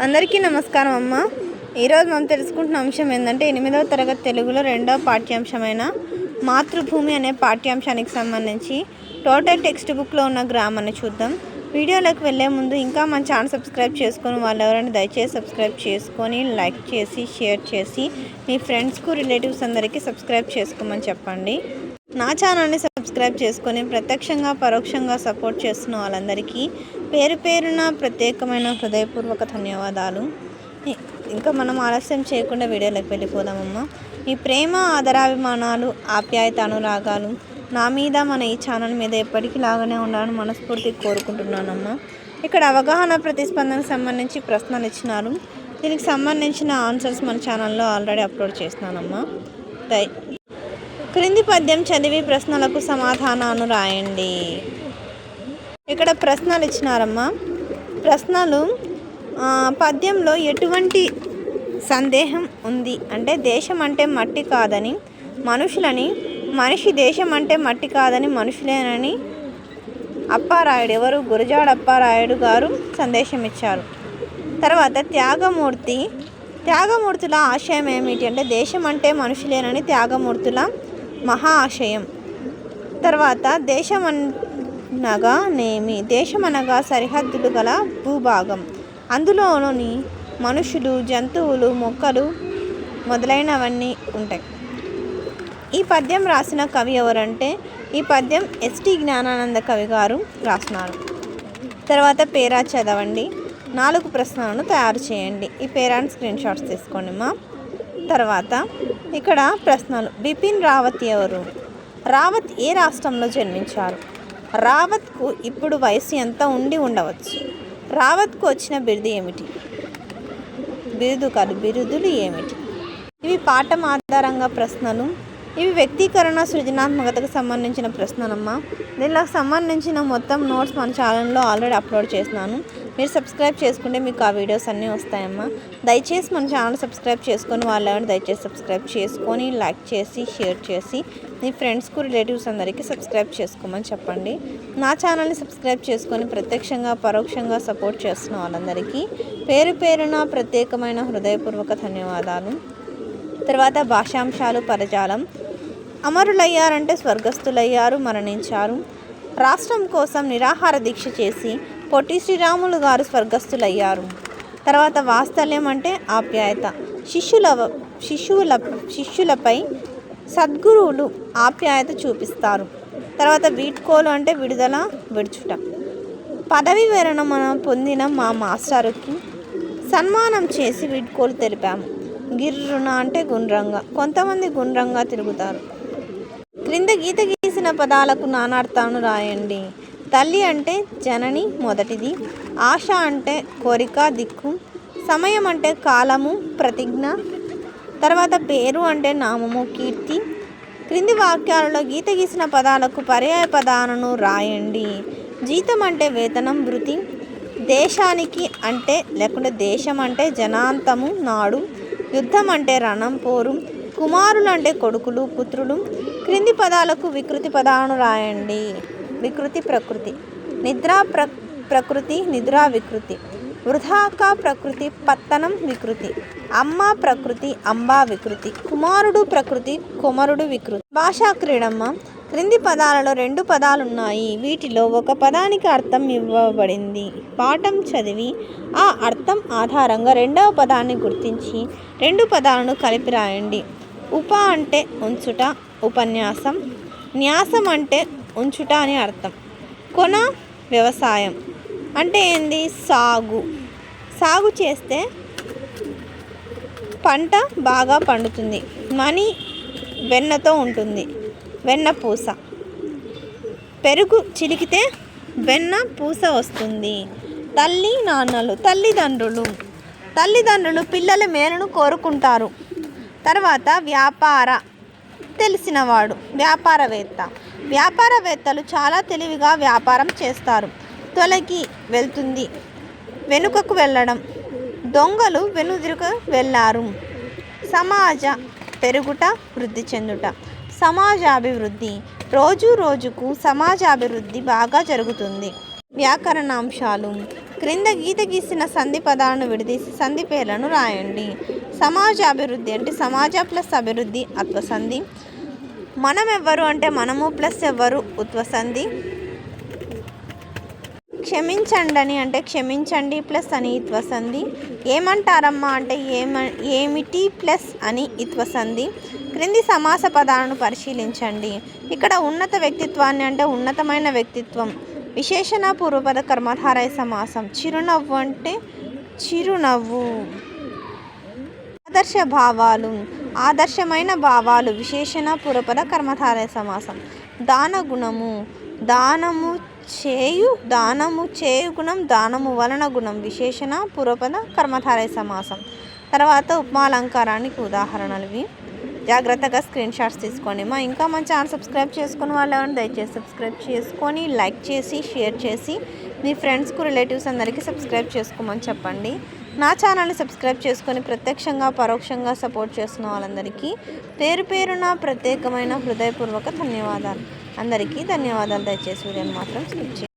అందరికీ నమస్కారం అమ్మ. ఈరోజు మనం తెలుసుకుంటున్న అంశం ఏంటంటే 8వ తరగతి తెలుగులో 2వ పాఠ్యాంశమైన మాతృభూమి అనే పాఠ్యాంశానికి సంబంధించి టోటల్ టెక్స్ట్ బుక్లో ఉన్న గ్రామాన్ని చూద్దాం. వీడియోలోకి వెళ్ళే ముందు ఇంకా మన ఛానల్ సబ్స్క్రైబ్ చేసుకొని వాళ్ళు ఎవరైనా దయచేసి సబ్స్క్రైబ్ చేసుకొని లైక్ చేసి షేర్ చేసి మీ ఫ్రెండ్స్కు రిలేటివ్స్ అందరికీ సబ్స్క్రైబ్ చేసుకోమని చెప్పండి. నా ఛానల్ని సబ్స్క్రైబ్ చేసుకొని ప్రత్యక్షంగా పరోక్షంగా సపోర్ట్ చేస్తున్న వాళ్ళందరికీ పేరు పేరున ప్రత్యేకమైన హృదయపూర్వక ధన్యవాదాలు. ఇంకా మనం ఆలస్యం చేయకుండా వీడియోలోకి వెళ్ళిపోదామమ్మా. ఈ ప్రేమ ఆదరాభిమానాలు ఆప్యాయత అనురాగాలు నా మీద మన ఈ ఛానల్ మీద ఎప్పటికీ లాగానే ఉండాలని మనస్ఫూర్తిగా కోరుకుంటున్నానమ్మా. ఇక్కడ అవగాహన ప్రతిస్పందనకు సంబంధించి ప్రశ్నలు ఇచ్చినారు. దీనికి సంబంధించిన ఆన్సర్స్ మన ఛానల్లో ఆల్రెడీ అప్లోడ్ చేస్తున్నానమ్మా. క్రింది పద్యం చదివి ప్రశ్నలకు సమాధానాలు రాయండి. ఇక్కడ ప్రశ్నలు ఇచ్చినారమ్మా. ప్రశ్నలు పద్యంలో ఎటువంటి సందేహం ఉంది అంటే దేశం అంటే మట్టి కాదని మనుషులని, మనిషి దేశం అంటే మట్టి కాదని మనుషులేనని అప్పారాయుడు ఎవరు గురజాడ అప్పారాయుడు గారు సందేశం ఇచ్చారు. తర్వాత త్యాగమూర్తుల ఆశయం ఏమిటి అంటే దేశం అంటే మనుషులేనని త్యాగమూర్తుల మహా ఆశయం. తర్వాత దేశం అనగా సరిహద్దులు గల భూభాగం, అందులోని మనుషులు జంతువులు మొక్కలు మొదలైనవన్నీ ఉంటాయి. ఈ పద్యం రాసిన కవి ఎవరంటే ఈ పద్యం ఎస్టి జ్ఞానానంద కవి గారు రాసినారు. తర్వాత పేరా చదవండి, 4 ప్రశ్నలను తయారు చేయండి. ఈ పేరాన్ని స్క్రీన్ షాట్స్ తీసుకోండి మా. తర్వాత ఇక్కడ ప్రశ్నలు. బిపిన్ రావత్ ఎవరు? రావత్ ఏ రాష్ట్రంలో జన్మించారు? రావత్కు ఇప్పుడు వయసు ఎంత ఉండి ఉండవచ్చు? రావత్కు వచ్చిన బిరుదు ఏమిటి? బిరుదులు ఏమిటి? ఇవి పాఠం ఆధారంగా ప్రశ్నలు. ఇవి వ్యక్తీకరణ సృజనాత్మకతకు సంబంధించిన ప్రశ్నలమ్మా. దీనికి సంబంధించిన మొత్తం నోట్స్ మన ఛానల్లో ఆల్రెడీ అప్లోడ్ చేసినాను. మీరు సబ్స్క్రైబ్ చేసుకుంటే మీకు ఆ వీడియోస్ అన్నీ వస్తాయమ్మా. దయచేసి మన ఛానల్ సబ్స్క్రైబ్ చేసుకొని వాళ్ళు దయచేసి సబ్స్క్రైబ్ చేసుకొని లైక్ చేసి షేర్ చేసి మీ ఫ్రెండ్స్కు రిలేటివ్స్ అందరికీ సబ్స్క్రైబ్ చేసుకోమని చెప్పండి. నా ఛానల్ని సబ్స్క్రైబ్ చేసుకొని ప్రత్యక్షంగా పరోక్షంగా సపోర్ట్ చేస్తున్న వాళ్ళందరికీ పేరు పేరున ప్రత్యేకమైన హృదయపూర్వక ధన్యవాదాలు. తర్వాత భాషాంశాలు పదజాలం. అమరులయ్యారంటే స్వర్గస్థులయ్యారు, మరణించారు. రాష్ట్రం కోసం నిరాహార దీక్ష చేసి పొట్టి శ్రీరాములు గారు స్వర్గస్థులయ్యారు. తర్వాత వాత్సల్యం అంటే ఆప్యాయత. శిష్యులపై సద్గురువులు ఆప్యాయత చూపిస్తారు. తర్వాత వీడ్కోలు అంటే విడుచుట. పదవి విరమణ పొందిన మా మాస్టరుకి సన్మానం చేసి వీడ్కోలు తెలిపాము. గిర్రున అంటే గుండ్రంగా, కొంతమంది గుండ్రంగా తిరుగుతారు. క్రింద గీత గీసిన పదాలకు నానార్థాలను రాయండి. తల్లి అంటే జనని మొదటిది. ఆశ అంటే కోరిక దిక్కు. సమయం అంటే కాలము ప్రతిజ్ఞ. తర్వాత పేరు అంటే నామము కీర్తి. క్రింది వాక్యాలలో గీత గీసిన పదాలకు పర్యాయ పదాలను రాయండి. జీతం అంటే వేతనం వృత్తి. దేశానికి అంటే లేకుంటే దేశం అంటే జనాంతము నాడు. యుద్ధం అంటే రణం పోరు. కుమారులు అంటే కొడుకులు పుత్రులు. క్రింది పదాలకు వికృతి పదాలను రాయండి. వికృతి ప్రకృతి. నిద్ర ప్రకృతి నిద్రా వికృతి. వృధాక ప్రకృతి పత్తనం వికృతి. అమ్మ ప్రకృతి అంబా వికృతి. కుమారుడు ప్రకృతి కుమారుడు వికృతి. భాషా క్రీడమ్మ. క్రింది పదాలలో 2 పదాలున్నాయి. వీటిలో ఒక పదానికి అర్థం ఇవ్వబడింది. పాఠం చదివి ఆ అర్థం ఆధారంగా 2వ పదాన్ని గుర్తించి 2 పదాలను కలిపి రాయండి. ఉప అంటే ఉంచుట ఉపన్యాసం. న్యాసం అంటే ఉంచుట అని అర్థం. కొన వ్యవసాయం అంటే ఏంది? సాగు చేస్తే పంట బాగా పండుతుంది. మణి వెన్నతో ఉంటుంది. వెన్న పూస. పెరుగు చిలికితే వెన్న పూస వస్తుంది. తల్లి నాన్నలు తల్లిదండ్రులు పిల్లల మేలును కోరుకుంటారు. తర్వాత తెలిసినవాడు వ్యాపారవేత్తలు చాలా తెలివిగా వ్యాపారం చేస్తారు. తొలగి వెళ్తుంది వెనుకకు వెళ్ళడం. దొంగలు వెనుదిరుగు వెళ్ళారు. సమాజ పెరుగుట వృద్ధి చెందుట. సమాజాభివృద్ధి. రోజు రోజుకు సమాజాభివృద్ధి బాగా జరుగుతుంది. వ్యాకరణాంశాలు. క్రింద గీత గీసిన సంధి పదాలను విడదీసి సంధి పేర్లను రాయండి. సమాజ అభివృద్ధి అంటే సమాజ ప్లస్ అభివృద్ధి అత్వ సంధి. మనం ఎవ్వరు అంటే మనము ప్లస్ ఎవ్వరు ఉత్వ సంధి. క్షమించండి అంటే క్షమించండి ప్లస్ అని ఇత్వ సంధి. ఏమంటారమ్మా అంటే ఏమిటి ప్లస్ అని ఇత్వ సంధి. క్రింది సమాస పదాలను పరిశీలించండి. ఇక్కడ ఉన్నత వ్యక్తిత్వాన్ని అంటే ఉన్నతమైన వ్యక్తిత్వం. విశేషణ పూర్వపద కర్మధారయ సమాసం. చిరునవ్వు అంటే చిరునవ్వు. ఆదర్శ భావాలు ఆదర్శమైన భావాలు. విశేషణ పూర్వపద కర్మధారయ సమాసం. దాన గుణము దానము చేయు గుణం దానము వలన గుణం. విశేషణ పూర్వపద కర్మధారయ సమాసం. తర్వాత ఉపమాలంకారానికి ఉదాహరణలు ఇవి. జాగ్రత్తగా స్క్రీన్ షాట్స్ తీసుకోండి. ఇంకా మన ఛానల్ సబ్స్క్రైబ్ చేసుకుని వాళ్ళు ఎవరైనా దయచేసి సబ్స్క్రైబ్ చేసుకొని లైక్ చేసి షేర్ చేసి మీ ఫ్రెండ్స్కు రిలేటివ్స్ అందరికీ సబ్స్క్రైబ్ చేసుకోమని చెప్పండి. నా ఛానల్ని సబ్స్క్రైబ్ చేసుకొని ప్రత్యక్షంగా పరోక్షంగా సపోర్ట్ చేస్తున్న వాళ్ళందరికీ పేరు పేరున ప్రత్యేకమైన హృదయపూర్వక ధన్యవాదాలు. అందరికీ ధన్యవాదాలు. దయచేసి వీడియోని మాత్రం స్కిప్ చేయండి.